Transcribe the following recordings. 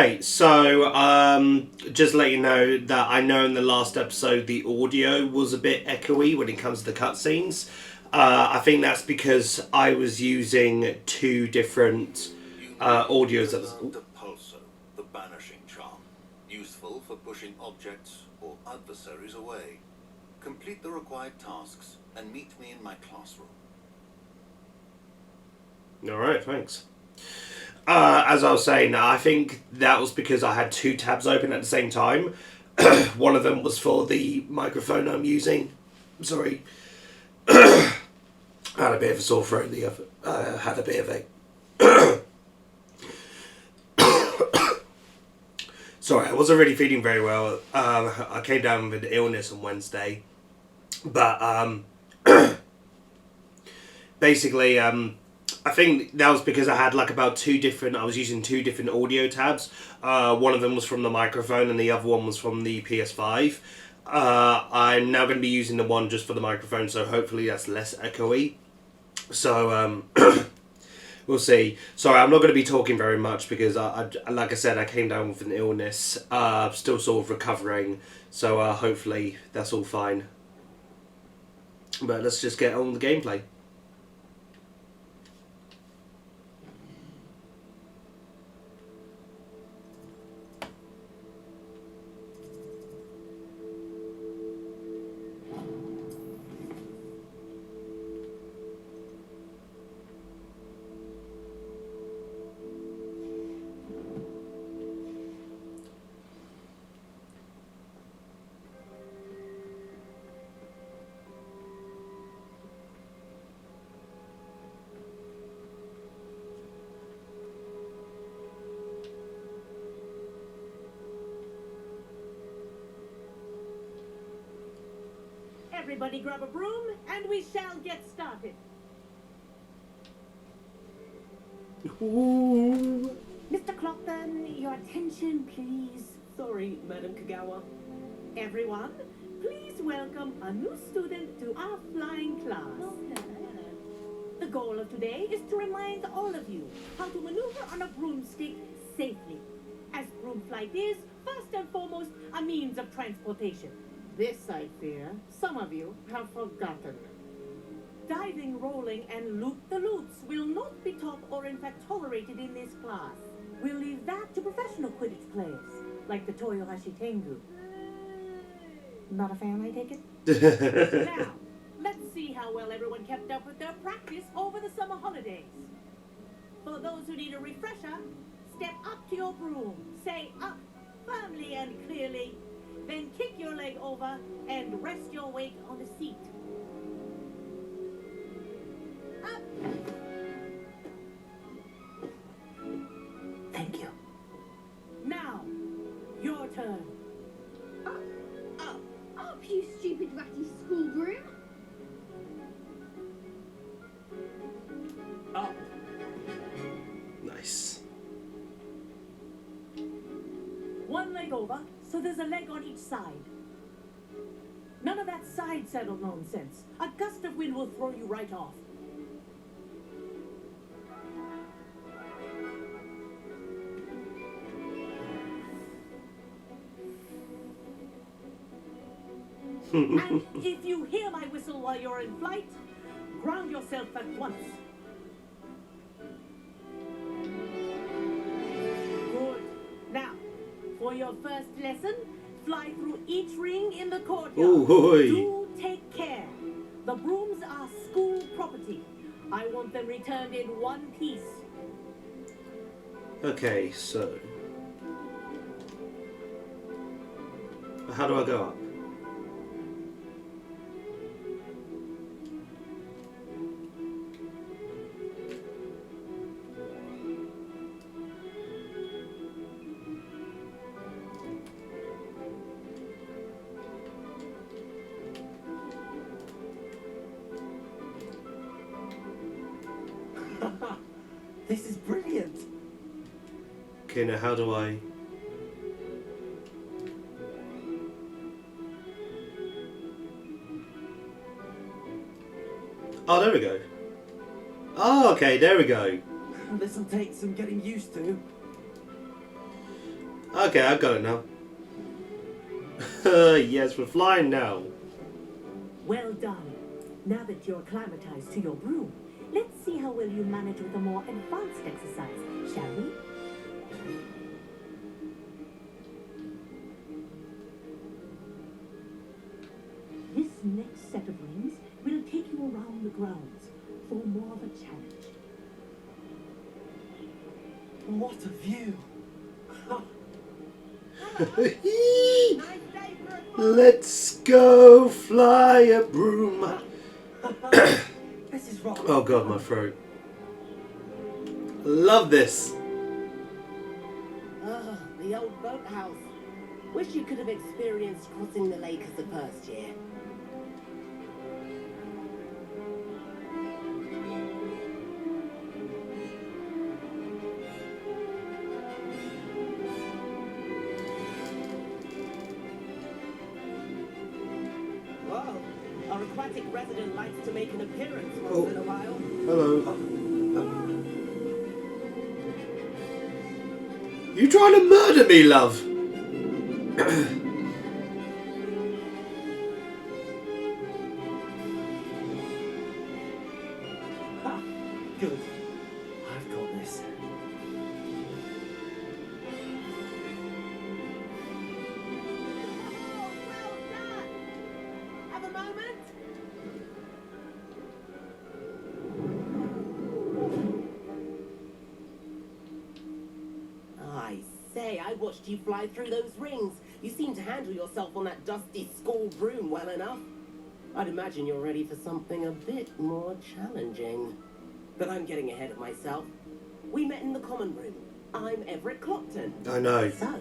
Okay, so just let you know that I know in the last episode the audio was a bit echoey when it comes to the cutscenes. I think that's because I was using two different audios at The pulsar, the banishing charm, useful for pushing objects or adversaries away. Complete the required tasks and meet me in my classroom. Alright, thanks. As I was saying, I think that was because I had two tabs open at the same time. One of them was for the microphone I'm using. Sorry. I had a bit of a sore throat. The other had a bit of a. Sorry, I wasn't really feeling very well. I came down with an illness on Wednesday, but basically, I think that was because I had like about I was using two different audio tabs. One of them was from the microphone and the other one was from the PS5. I'm now going to be using the one just for the microphone, so hopefully that's less echoey. So, we'll see. Sorry, I'm not going to be talking very much because, like I said, I came down with an illness. Still sort of recovering, so hopefully that's all fine. But let's just get on with the gameplay. Everybody grab a broom, and we shall get started. Ooh. Mr. Clockton, your attention, please. Sorry, Madam Kagawa. Everyone, please welcome a new student to our flying class. The goal of today is to remind all of you how to maneuver on a broomstick safely, as broom flight is, first and foremost, a means of transportation. This, I fear, some of you have forgotten. Diving, rolling, and loop-the-loops will not be taught or in fact tolerated in this class. We'll leave that to professional Quidditch players, like the Toyohashi Tengu. Not a fan, I take it? Now, let's see how well everyone kept up with their practice over the summer holidays. For those who need a refresher, step up to your broom, say up firmly and clearly, then kick your leg over and rest your weight on the seat. Up. Thank you. Now, your turn. Up, you stupid ratty school broom. Up. Nice. One leg over, so there's a leg on each side. None of that side saddle nonsense. A gust of wind will throw you right off. And if you hear my whistle while you're in flight, ground yourself at once. Good. Now, for your first lesson, fly through each ring in the courtyard. Ooh, hoi. Do take care. The brooms are school property. I want them returned in one piece. Okay, so how do I go up? This is brilliant. Okay, now how do I... Oh, there we go. Oh, okay, there we go. This'll take some getting used to. Okay, I got it now. Yes, we're flying now. Well done. Now that you're acclimatized to your broom, let's see how well you manage with a more advanced exercise, shall we? This next set of rings will take you around the grounds for more of a challenge. What a view! Let's go fly a broom. This is rock. Oh god, my throat. Love this. Oh, the old boathouse. Wish you could have experienced crossing the lake as the first year. Well, our aquatic resident likes to make an appearance once in a while. Hello. You trying to murder me, love? Ha! Good. I've got this. Well done! Have a moment? I say, I watched you fly through those rings. You seem to handle yourself on that dusty school broom well enough. I'd imagine you're ready for something a bit more challenging. But I'm getting ahead of myself. We met in the common room. I'm Everett Clopton. I know. So,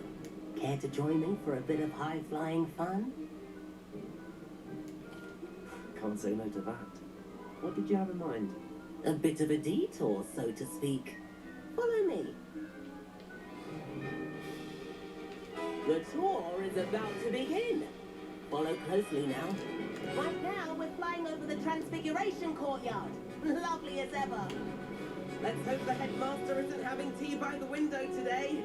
care to join me for a bit of high-flying fun? Can't say no to that. What did you have in mind? A bit of a detour, so to speak. Follow me. The tour is about to begin. Follow closely now. Right now, we're flying over the Transfiguration Courtyard. Lovely as ever. Let's hope the headmaster isn't having tea by the window today.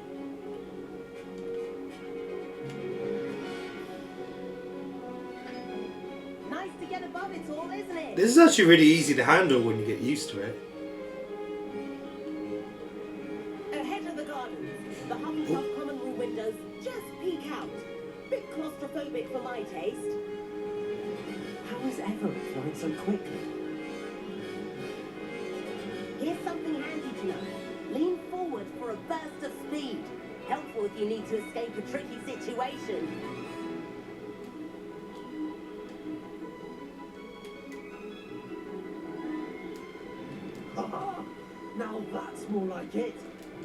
Nice to get above it all, isn't it? This is actually really easy to handle when you get used to it. Ahead of the gardens, the Hufflepuff common room windows just peek out. Bit claustrophobic for my taste. How is Everett flying so quickly? Here's something handy to know. Lean forward for a burst of speed. Helpful if you need to escape a tricky situation. Ha! Now that's more like it.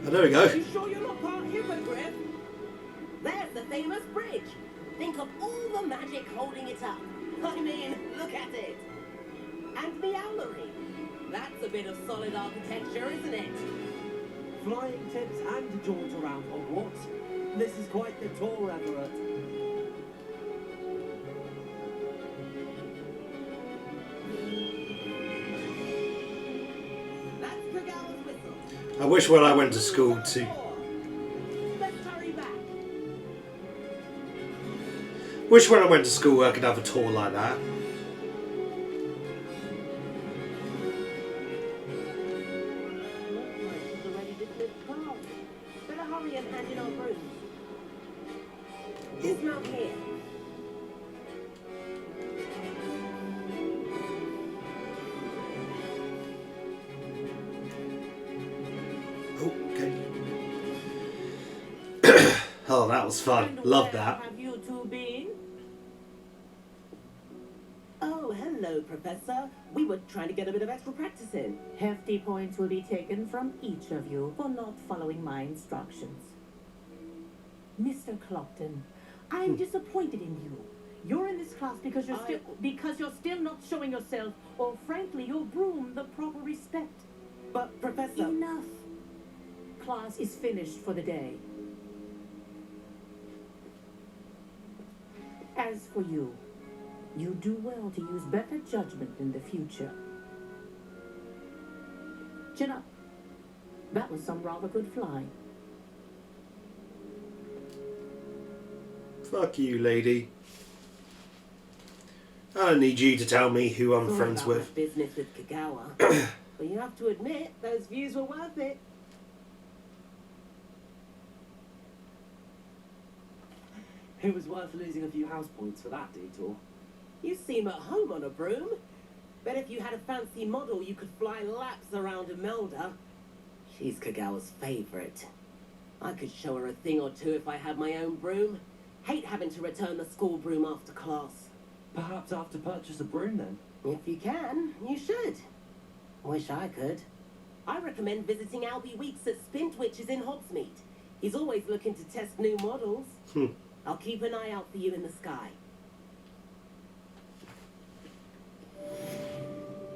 Oh, there we go. You sure you're not part hippogriff? There's the famous bridge. Think of all the magic holding it up. I mean, look at it. And the owlery. That's a bit of solid architecture, isn't it? Flying tips and a jaunt around Hogwarts. This is quite the tour, Everett. That's Kagawa's whistle. I wish when I went to school to... Let's hurry back. Wish when I went to school I could have a tour like that. Looks like she's already dismissed class. Better hurry and hand in our brooms. Dismount here. Oh, okay. Oh, that was fun. And Love where that. have you two been? Oh, hello, Professor. We were trying to get a bit of extra practice in. Hefty points will be taken from each of you for not following my instructions. Mr. Clopton, I'm disappointed in you. You're in this class because you're still not showing yourself, or frankly, your broom the proper respect. But, Professor... Enough. Class is finished for the day. As for you, you do well to use better judgment in the future. Chin up. That was some rather good flying. Fuck you, lady. I don't need you to tell me who I'm Sorry friends about with. that business with Kagawa. But you have to admit, those views were worth it. It was worth losing a few house points for that detour. You seem at home on a broom. Bet if you had a fancy model, you could fly laps around Imelda. She's Kagawa's favorite. I could show her a thing or two if I had my own broom. Hate having to return the school broom after class. Perhaps I have to purchase a broom then. If you can, you should. Wish I could. I recommend visiting Albie Weeks at Spintwitches in Hogsmeade. He's always looking to test new models. I'll keep an eye out for you in the sky.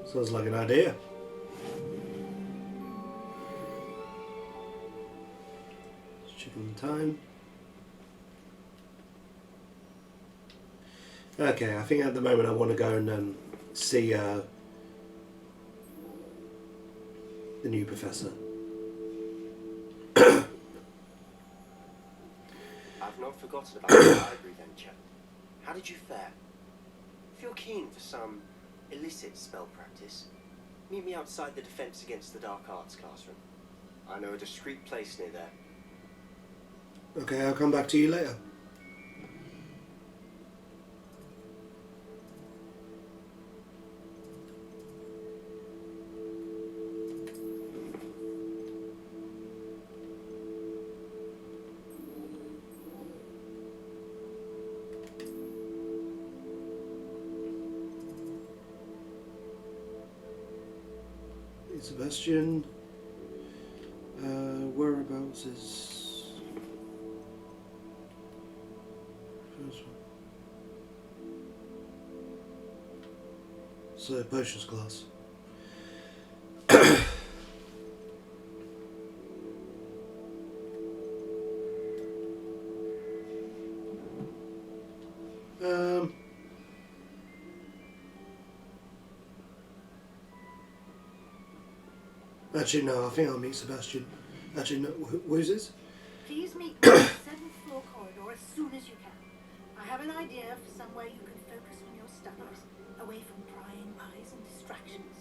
Sounds like an idea. Just checking the time. Okay, I think at the moment I want to go and see the new professor. I've not forgotten about the library venture. How did you fare? If you're keen for some illicit spell practice, meet me outside the Defense Against the Dark Arts classroom. I know a discreet place near there. Okay, I'll come back to you later. Sebastian, whereabouts is first one? So potions class. Actually, no, I think I'll meet Sebastian. Actually, no, who's this? Please meet me on the 7th floor corridor as soon as you can. I have an idea for somewhere you can focus on your studies, away from prying eyes and distractions.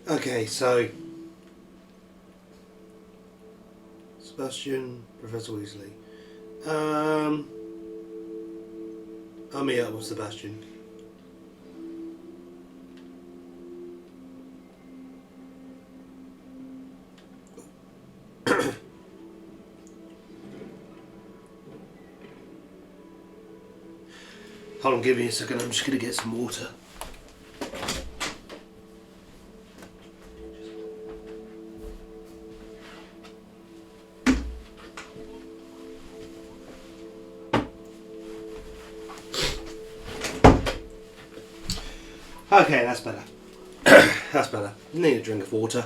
Okay, so Sebastian, Professor Weasley. I'll meet up with Sebastian. Hold on, give me a second, I'm just going to get some water. Okay, that's better. That's better. Need a drink of water.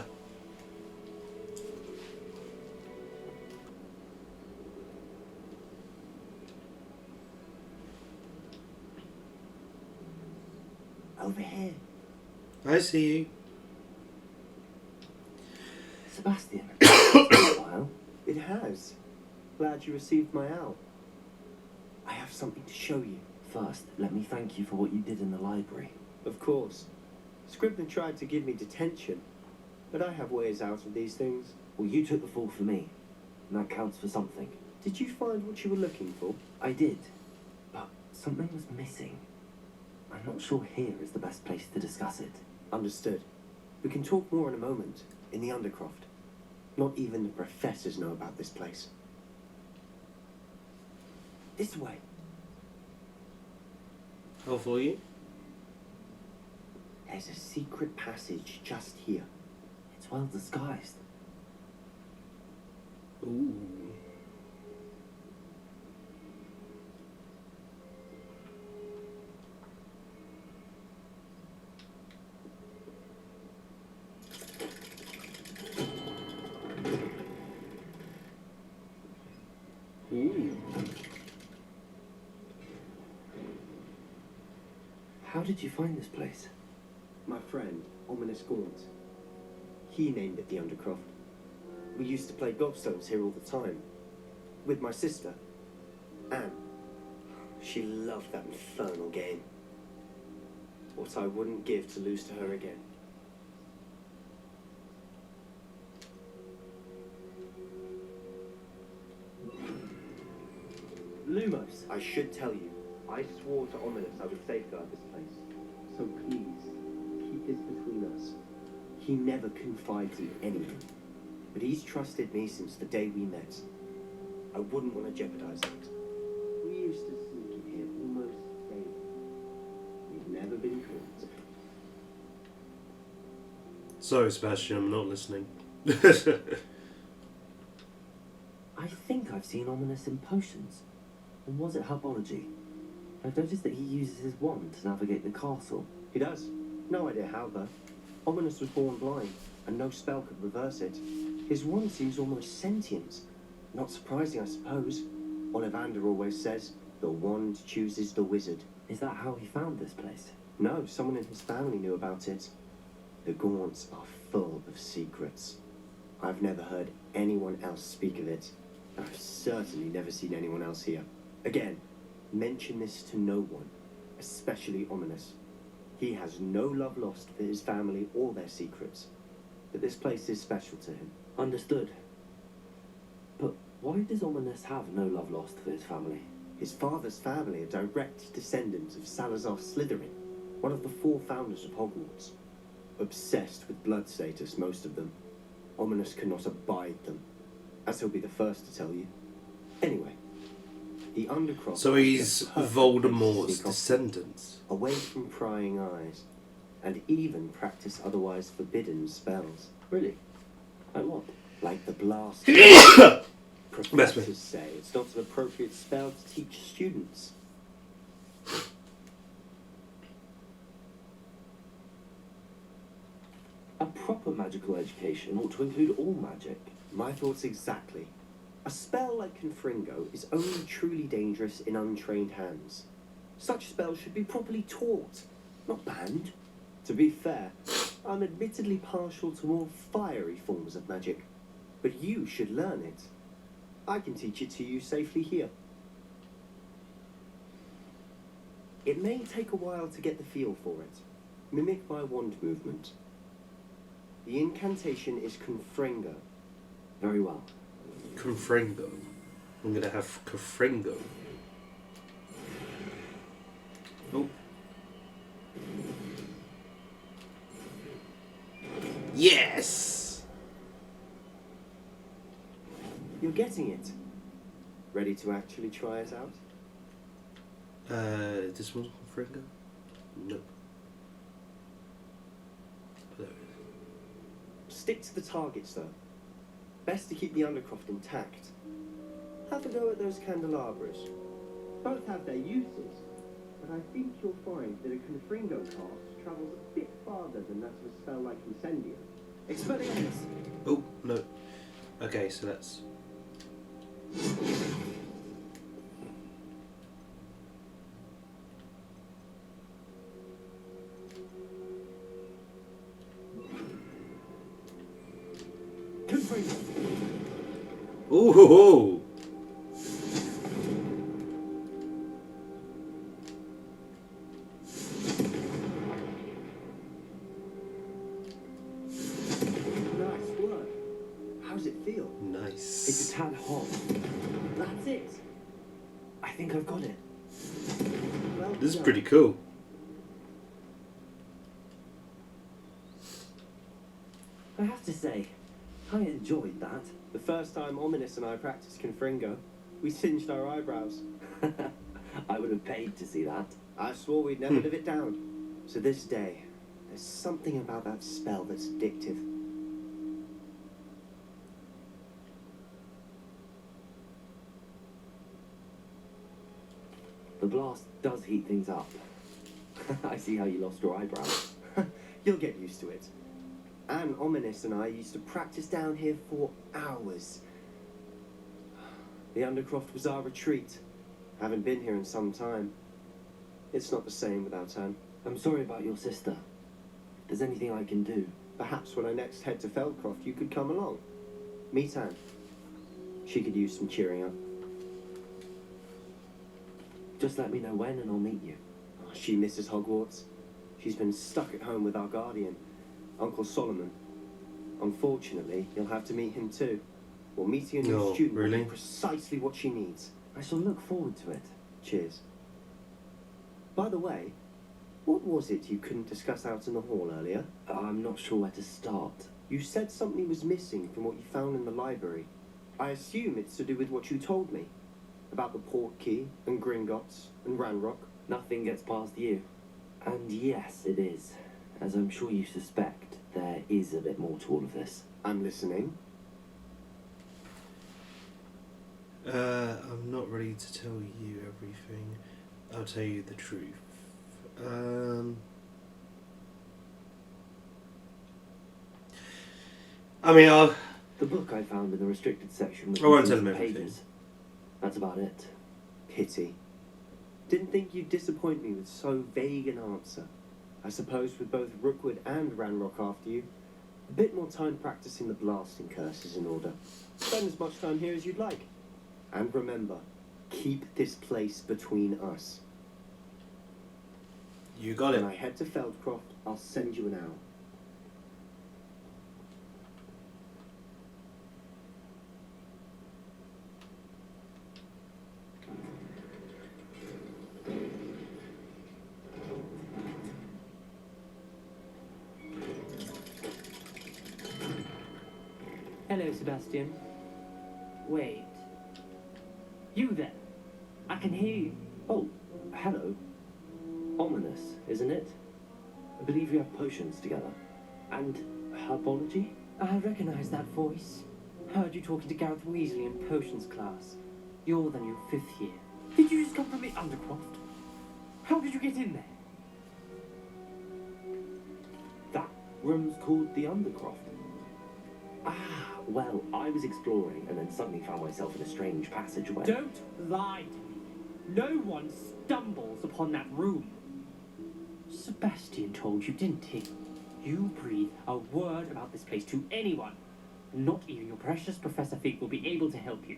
Over here. I see you. Sebastian. It's been a while. It has. Glad you received my owl. I have something to show you. First, let me thank you for what you did in the library. Of course. Scribbner tried to give me detention, but I have ways out of these things. Well, you took the fall for me, and that counts for something. Did you find what you were looking for? I did, but something was missing. I'm not sure here is the best place to discuss it. Understood. We can talk more in a moment, in the Undercroft. Not even the professors know about this place. This way. I'll follow you. There's a secret passage just here. It's well disguised. Ooh. Ooh. How did you find this place? My friend, Ominous Gaunt. He named it the Undercroft. We used to play gobstones here all the time. With my sister, Anne. She loved that infernal game. What I wouldn't give to lose to her again. Lumos, I should tell you, I swore to Ominous I would safeguard this place. So please, keep this between us. He never confides in anyone, but he's trusted me since the day we met. I wouldn't want to jeopardize it. We used to sneak in here almost daily. We've never been caught. Sorry, Sebastian, I'm not listening. I think I've seen Ominous in potions. Or was it herbology? I've noticed that he uses his wand to navigate the castle. He does. No idea how, though. Ominous was born blind, and no spell could reverse it. His wand seems almost sentient. Not surprising, I suppose. Ollivander always says, the wand chooses the wizard. Is that how he found this place? No, someone in his family knew about it. The Gaunts are full of secrets. I've never heard anyone else speak of it. I've certainly never seen anyone else here. Again, mention this to no one, especially Ominous. He has no love lost for his family or their secrets, but this place is special to him. Understood. But why does Ominous have no love lost for his family? His father's family are direct descendants of Salazar Slytherin, one of the 4 founders of Hogwarts. Obsessed with blood status, most of them. Ominous cannot abide them, as he'll be the first to tell you. Anyway, the Undercroft... So he's Voldemort's descendants. Away from prying eyes, and even practice otherwise forbidden spells. Really? Like what? Like the blast. Professors say it's not an appropriate spell to teach students. A proper magical education ought to include all magic. My thoughts exactly. A spell like Confringo is only truly dangerous in untrained hands. Such spells should be properly taught, not banned. To be fair, I'm admittedly partial to more fiery forms of magic, but you should learn it. I can teach it to you safely here. It may take a while to get the feel for it. Mimic my wand movement. The incantation is Confringo. Very well. Confringo. I'm gonna have Confringo. Oh. Yes! You're getting it. Ready to actually try it out? This one's Confringo? Nope. There it is. Stick to the targets, though. Best to keep the Undercroft intact. Have a go at those candelabras. Both have their uses, but I think you'll find that a Confringo cast travels a bit farther than that of a spell like Incendio. Expelliarmus! Oh, no. Okay, so that's... Confringo! Ooh, ho, ho. Nice work. How's it feel? Nice. It's a tad hot. That's it. I think I've got it. Well This is done. pretty cool. I have to say, I enjoyed that. The first time Ominous and I practiced Confringo, we singed our eyebrows. I would have paid to see that. I swore we'd never live it down. To this day, there's something about that spell that's addictive. The blast does heat things up. I see how you lost your eyebrows. You'll get used to it. Anne, Ominous and I used to practice down here for hours. The Undercroft was our retreat. Haven't been here in some time. It's not the same without Anne. I'm sorry about your sister. If there's anything I can do, perhaps when I next head to Feldcroft, you could come along. Meet Anne. She could use some cheering up. Just let me know when and I'll meet you. Oh, she misses Hogwarts. She's been stuck at home with our guardian, Uncle Solomon. Unfortunately, you'll have to meet him too. Well, meeting a new student will be precisely what she needs. I shall look forward to it. Cheers. By the way, what was it you couldn't discuss out in the hall earlier? I'm not sure where to start. You said something was missing from what you found in the library. I assume it's to do with what you told me. About the port key, and Gringotts, and Ranrock. Nothing gets past you. And yes, it is. As I'm sure you suspect, there is a bit more to all of this. I'm listening. I'm not ready to tell you everything. I'll tell you the truth. I mean, The book I found in the restricted section was I won't tell pages. him everything. That's about it. Pity. Didn't think you'd disappoint me with so vague an answer. I suppose with both Rookwood and Ranrock after you, a bit more time practicing the blasting curse is in order. Spend as much time here as you'd like. And remember, keep this place between us. You got it. When I head to Feldcroft, I'll send you an owl. Hello, Sebastian. Wait. You there? I can hear you. Oh, hello. Ominous, isn't it? I believe we have potions together. And herbology? I recognise that voice. Heard you talking to Gareth Weasley in potions class. You're the new 5th year. Did you just come from the Undercroft? How did you get in there? That room's called the Undercroft. Ah, well, I was exploring and then suddenly found myself in a strange passageway. Don't lie to me. No one stumbles upon that room. Sebastian told you, didn't he? You breathe a word about this place to anyone. Not even your precious Professor Fig will be able to help you.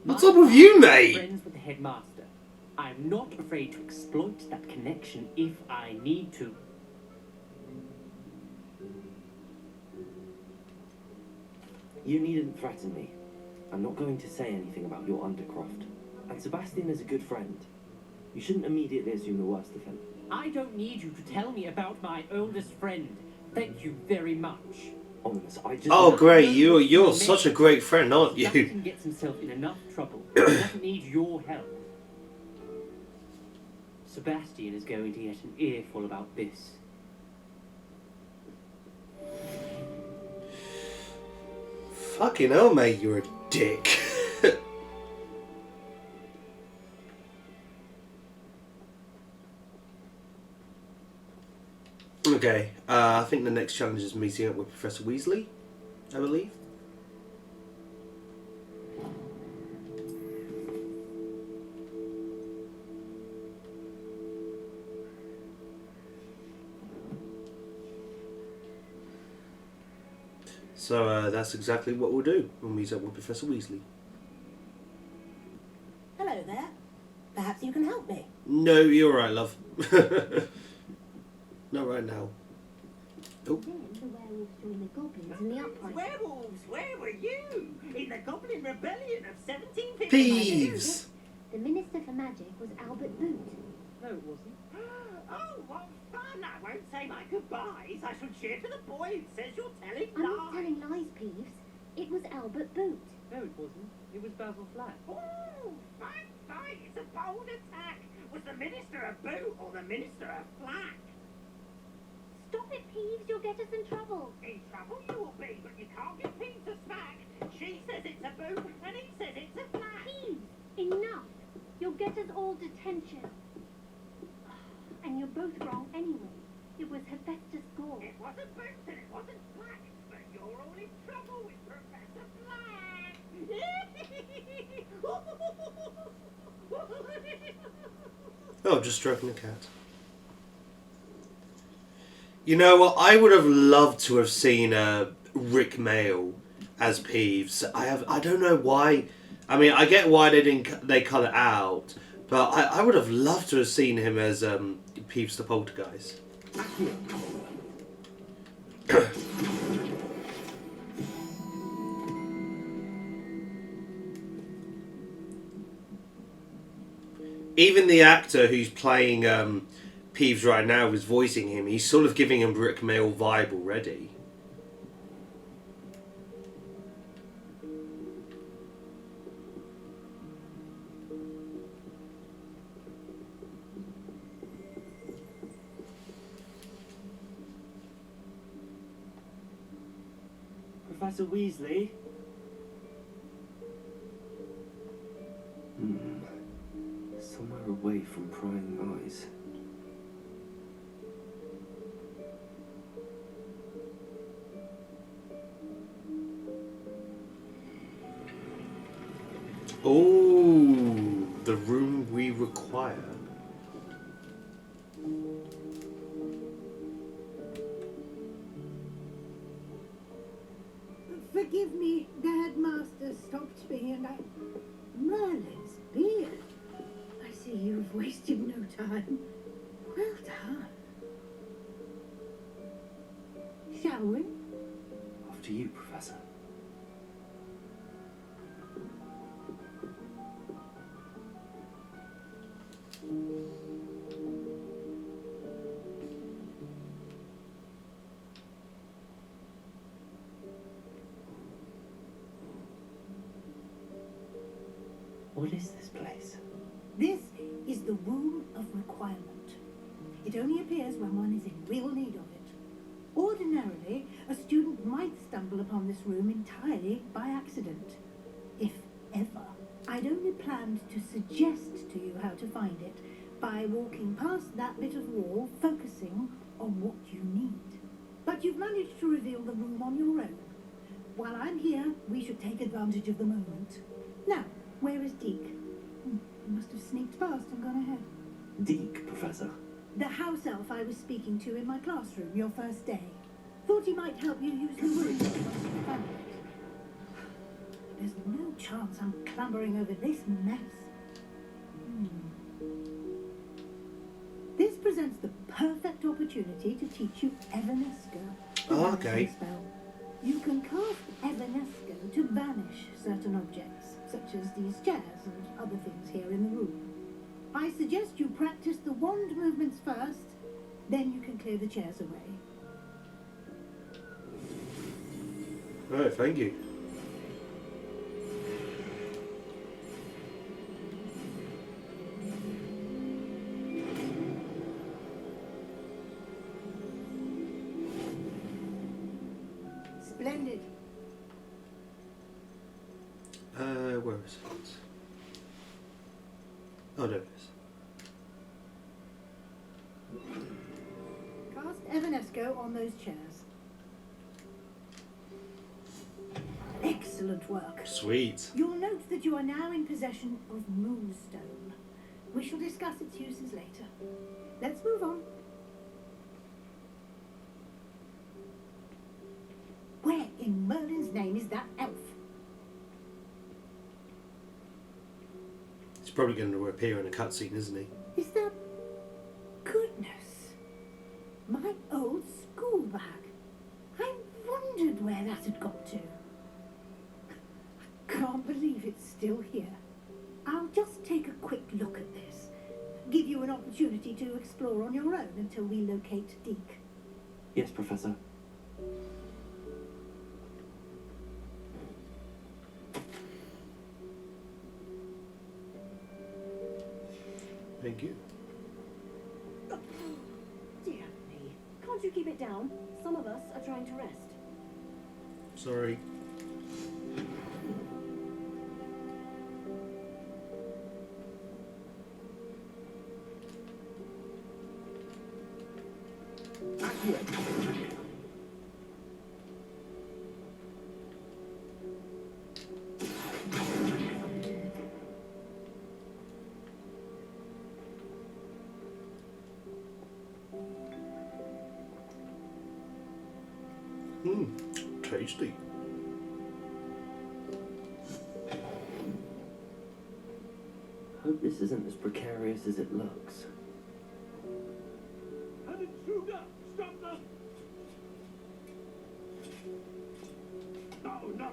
What's up with you, I'm mate? friends with the headmaster. I'm not afraid to exploit that connection if I need to. You needn't threaten me. I'm not going to say anything about your Undercroft. And Sebastian is a good friend. You shouldn't immediately assume the worst of him. I don't need you to tell me about my oldest friend. Thank you very much. Ominous, I just... Oh, great. You're such a great friend, aren't you? Sebastian gets himself in enough trouble. He doesn't need your help. Sebastian is going to get an earful about this. Fucking hell, mate, you're a dick. Okay, I think the next challenge is meeting up with Professor Weasley, I believe. So that's exactly what we'll do. We'll meet up with Professor Weasley. Hello there. Perhaps you can help me. No, you're alright, love. Not right now. Oh. Then the werewolves joined the goblins in the uprising. Werewolves, where were you? In the Goblin Rebellion of 1750. Peeves! The Minister for Magic was Albert Boot. No, it wasn't. Oh, what fun! I won't say my goodbyes. I shall cheer for the boy who says you're telling I'm not lies. telling lies, Peeves. It was Albert Boot. No, it wasn't. It was Basil Flat. Oh, fight, fight! It's a bold attack. Was the Minister a boot or the Minister a flack? Stop it, Peeves. You'll get us in trouble. In trouble you will be, but you can't give Peeves a smack. She says it's a boot and he says it's a flack. Peeves, enough. You'll get us all detention. And you're both wrong anyway. It was Hephaestus Gore. It wasn't boot and it wasn't flack, but you're all in trouble with Professor Flack. Oh, just stroking the cat. You know what? I would have loved to have seen Rick Mail as Peeves. I don't know why. I mean, I get why they cut it out, but I would have loved to have seen him as Peeves the Poltergeist. Even the actor who's playing Peeves right now, who's voicing him, he's sort of giving him Rick Mail vibe already. Professor Weasley? Somewhere away from prying eyes. Oh, the room we require. Forgive me, the headmaster stopped me and I... Merlin's beard. I see you've wasted no time. Well done. Shall we? After you, Professor. What is this place? This is the Room of Requirement. It only appears when one is in real need of it. Ordinarily, a student might stumble upon this room entirely by accident. If ever. I'd only planned to suggest to you how to find it by walking past that bit of wall, focusing on what you need. But you've managed to reveal the room on your own. While I'm here, we should take advantage of the moment. Now, where is Deke? You must have sneaked past and gone ahead. Deke, Professor. The house elf I was speaking to in my classroom your first day. Thought he might help you use the room once you found it. There's no chance I'm clambering over this mess. This presents the perfect opportunity to teach you Evanesco. Oh, okay. Spell. You can cast Evanesco to banish certain objects, such as these chairs and other things here in the room. I suggest you practice the wand movements first, then you can clear the chairs away. Oh, thank you. Splendid. Where is it? Oh, there it is. Cast Evanesco on those chairs. Excellent work. Sweet. You'll note that you are now in possession of Moonstone. We shall discuss its uses later. Let's move on. Where in Merlin's name is that elf? He's probably going to appear in a cutscene, isn't he? Is that... Goodness. My old school bag. I wondered where that had got to. I can't believe it's still here. I'll just take a quick look at this. Give you an opportunity to explore on your own until we locate Deke. Yes, Professor. Thank you. Dear me. Can't you keep it down? Some of us are trying to rest. Sorry. Tasty. hope this isn't as precarious as it looks. An intruder! Stop them! No, not...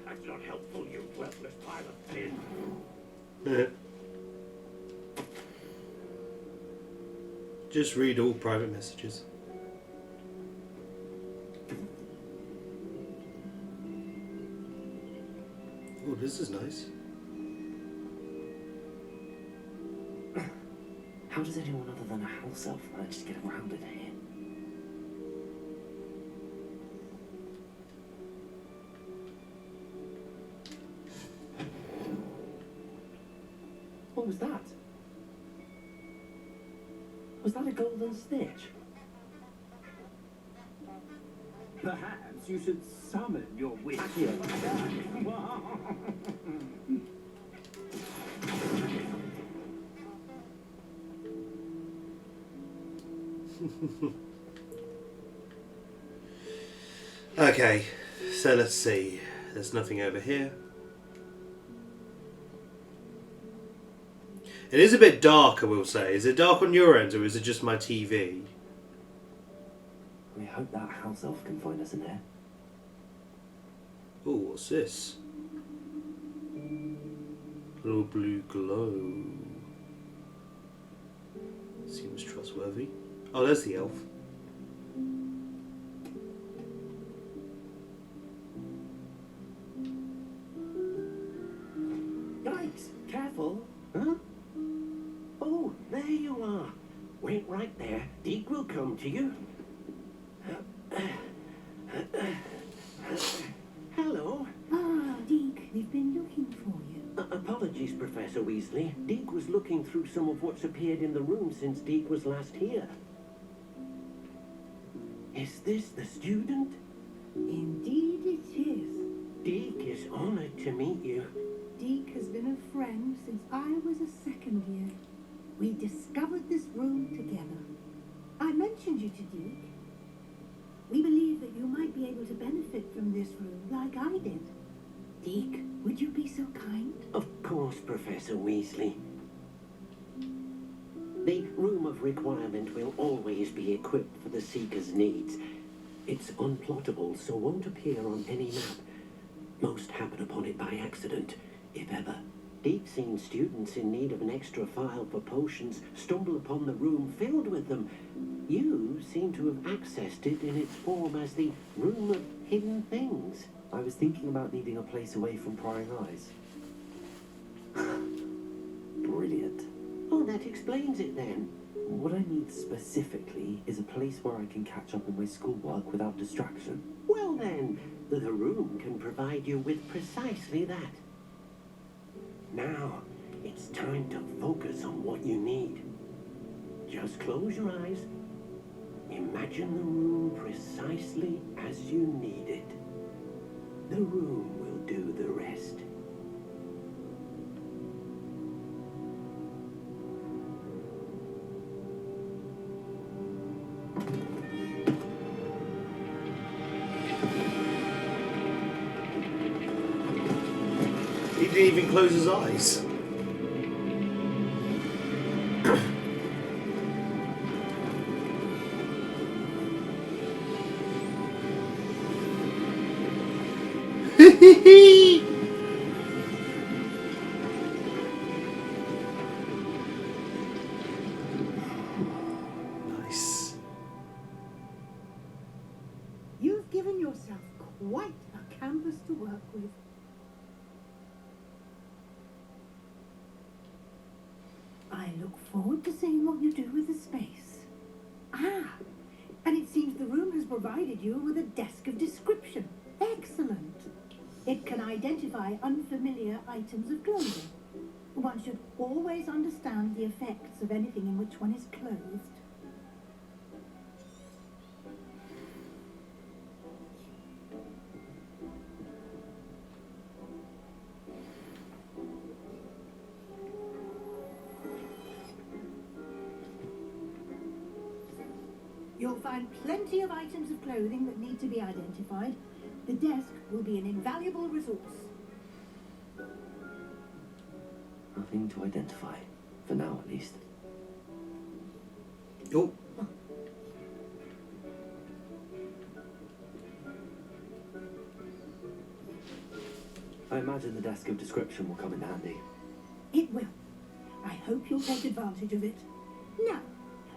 That's not helpful, you worthless pile of tin. Just read all private messages. Oh, this is nice. How does anyone other than a house elf manage to get around in here? What was that? Was that a golden stitch? Perhaps you should summon your witch. Okay, so let's see. There's nothing over here. It is a bit dark, I will say. Is it dark on your end, or is it just my TV? We hope that house elf can find us in there. Oh, what's this? Little blue glow. Seems trustworthy. Oh, there's the elf. Yikes! Careful! Huh? Oh, there you are. Wait right there. Deke will come to you. Hello. Ah, Deke, we've been looking for you. Apologies, Professor Weasley. Deke was looking through some of what's appeared in the room since Deke was last here. Is this the student? Indeed it is. Deke is honored to meet you. Deke has been a friend since I was a second year. We discovered this room together. I mentioned you to Deke. We believe that you might be able to benefit from this room like I did. Deke, would you be so kind? Of course, Professor Weasley. The Room of Requirement will always be equipped for the Seeker's needs. It's unplottable, so won't appear on any map. Most happen upon it by accident, if ever. Deep-seen students in need of an extra file for potions stumble upon the room filled with them. You seem to have accessed it in its form as the Room of Hidden Things. I was thinking about needing a place away from prying eyes. Brilliant. Oh, that explains it then. What I need specifically is a place where I can catch up on my schoolwork without distraction. Well then, the room can provide you with precisely that. Now, it's time to focus on what you need. Just close your eyes. Imagine the room precisely as you need it. The room will do the rest. He didn't even close his eyes. Nice. You've given yourself quite a canvas to work with. I look forward to seeing what you do with the space. Ah, and it seems the room has provided you with a desk of description. Excellent. It can identify unfamiliar items of clothing. One should always understand the effects of anything in which one is clothed. You'll find plenty of items of clothing that need to be identified. The desk will be an invaluable resource. Nothing to identify. For now, at least. Oh. I imagine the desk of description will come in handy. It will. I hope you'll take advantage of it. Now,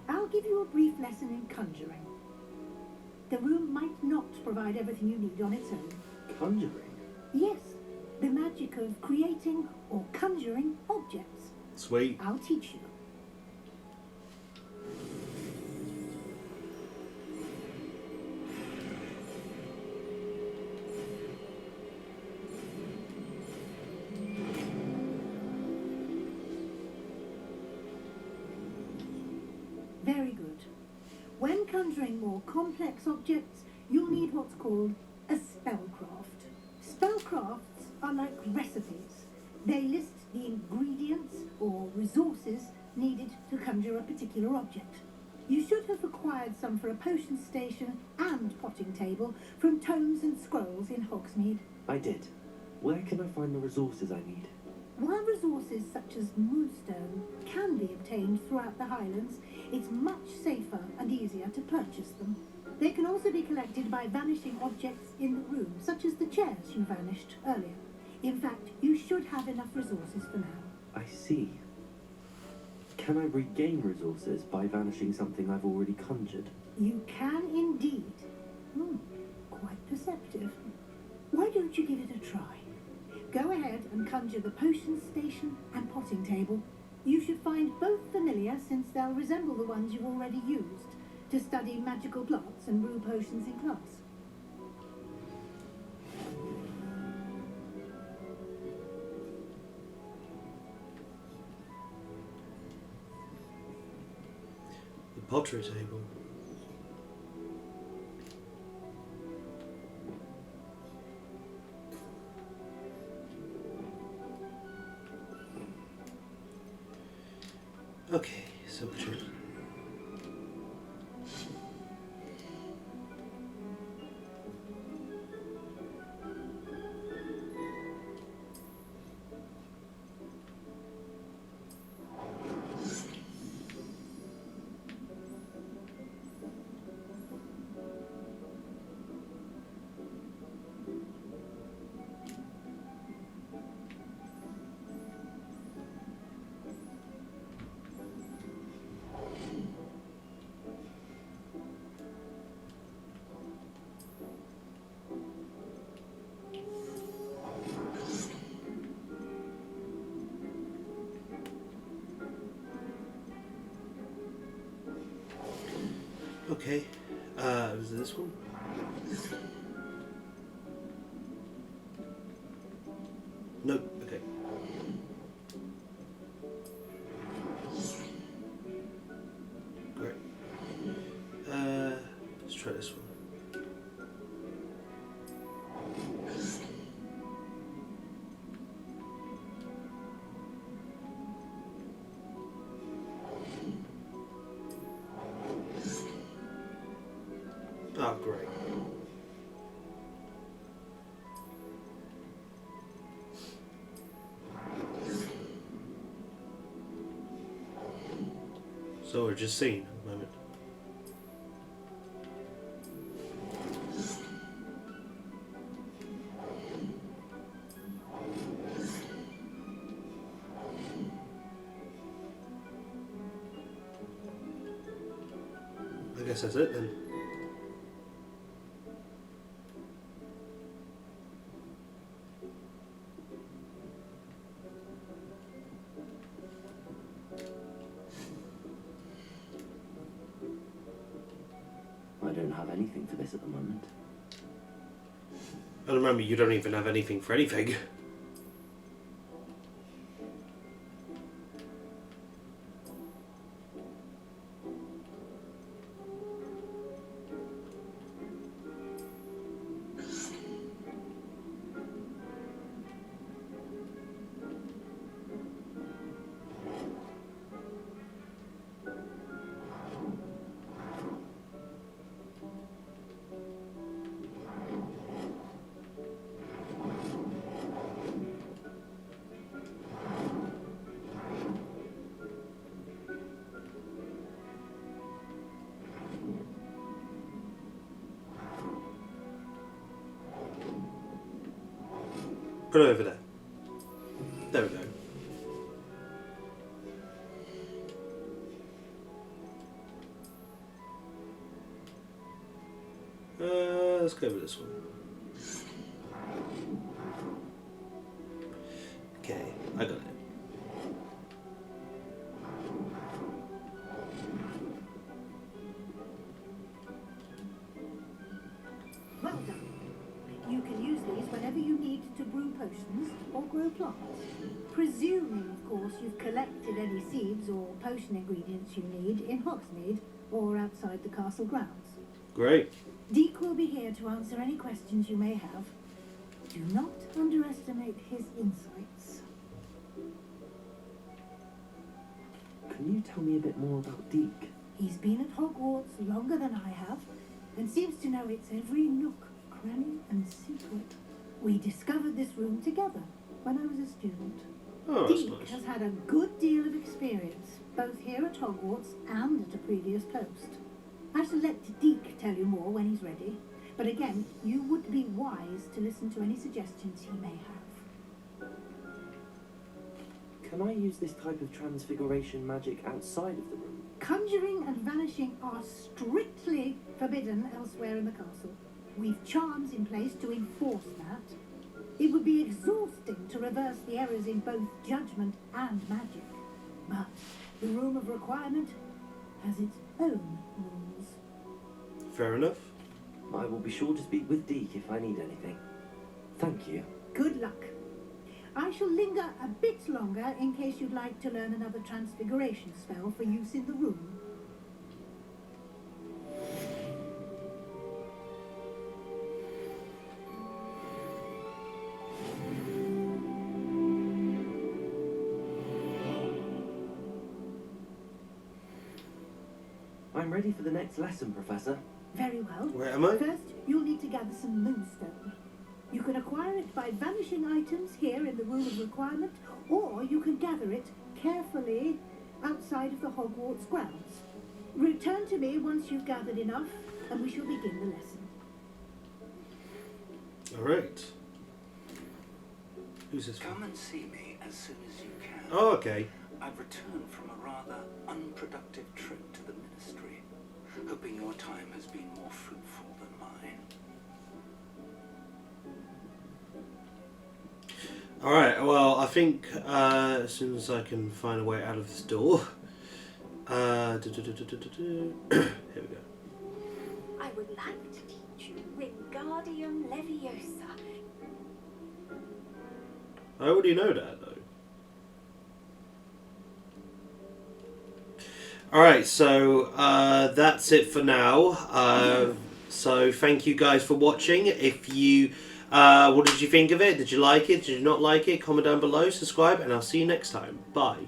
I'll give you a brief lesson in conjuring. The room might not provide everything you need on its own. Conjuring? Yes, the magic of creating or conjuring objects. Sweet. I'll teach you. Very good. When conjuring more complex objects, you'll need what's called a spellcraft. Spellcrafts are like recipes. They list the ingredients or resources needed to conjure a particular object. You should have acquired some for a potion station and potting table from tomes and scrolls in Hogsmeade. I did. Where can I find the resources I need? While resources such as moonstone can be obtained throughout the Highlands, it's much safer and easier to purchase them. They can also be collected by vanishing objects in the room, such as the chairs you vanished earlier. In fact, you should have enough resources for now. I see. Can I regain resources by vanishing something I've already conjured? You can indeed. Quite perceptive. Why don't you give it a try? Go ahead and conjure the potion station and potting table. You should find both familiar, since they'll resemble the ones you've already used to study magical plots and brew potions in class. The pottery table. Okay, so which one? Okay, was it this one? Nope, okay. Great. Let's try this one. Oh, great. So we're just seeing at the moment. I guess that's it then. I don't have anything for this at the moment. And remember, you don't even have anything for anything. Put it over there. There we go. Let's go with this one. Okay, I got it. Well done. You can use these whenever you need to brew potions or grow plants. Presuming, of course, you've collected any seeds or potion ingredients you need in Hogsmeade or outside the castle grounds. Great. Deke will be here to answer any questions you may have. Do not underestimate his insights. Can you tell me a bit more about Deke? He's been at Hogwarts longer than I have, and seems to know its every nook, cranny, and secret. We discovered this room together when I was a student. Oh, that's Deke nice. has had a good deal of experience, both here at Hogwarts and at a previous post. I shall let Deke tell you more when he's ready, but again, you would be wise to listen to any suggestions he may have. Can I use this type of transfiguration magic outside of the room? Conjuring and vanishing are strictly forbidden elsewhere in the castle. We've charms in place to enforce that. It would be exhausting to reverse the errors in both judgment and magic. But the Room of Requirement has its own rules. Fair enough. I will be sure to speak with Deke if I need anything. Thank you. Good luck. I shall linger a bit longer in case you'd like to learn another transfiguration spell for use in the room. I'm ready for the next lesson, Professor. Very well. Where am I? First, you'll need to gather some moonstone. You can acquire it by vanishing items here in the Room of Requirement, or you can gather it carefully outside of the Hogwarts grounds. Return to me once you've gathered enough, and we shall begin the lesson. Alright. Who's this Come one? and see me as soon as you can. Oh, okay. I've returned from a rather unproductive trip to the Ministry, hoping your time has been more fruitful than mine. Alright, well, I think as soon as I can find a way out of this door. Here we go. I would like to teach you Wingardium Leviosa. I already know that, though. Alright, so that's it for now. So thank you guys for watching. If you, what did you think of it? Did you like it? Did you not like it? Comment down below, subscribe, and I'll see you next time. Bye.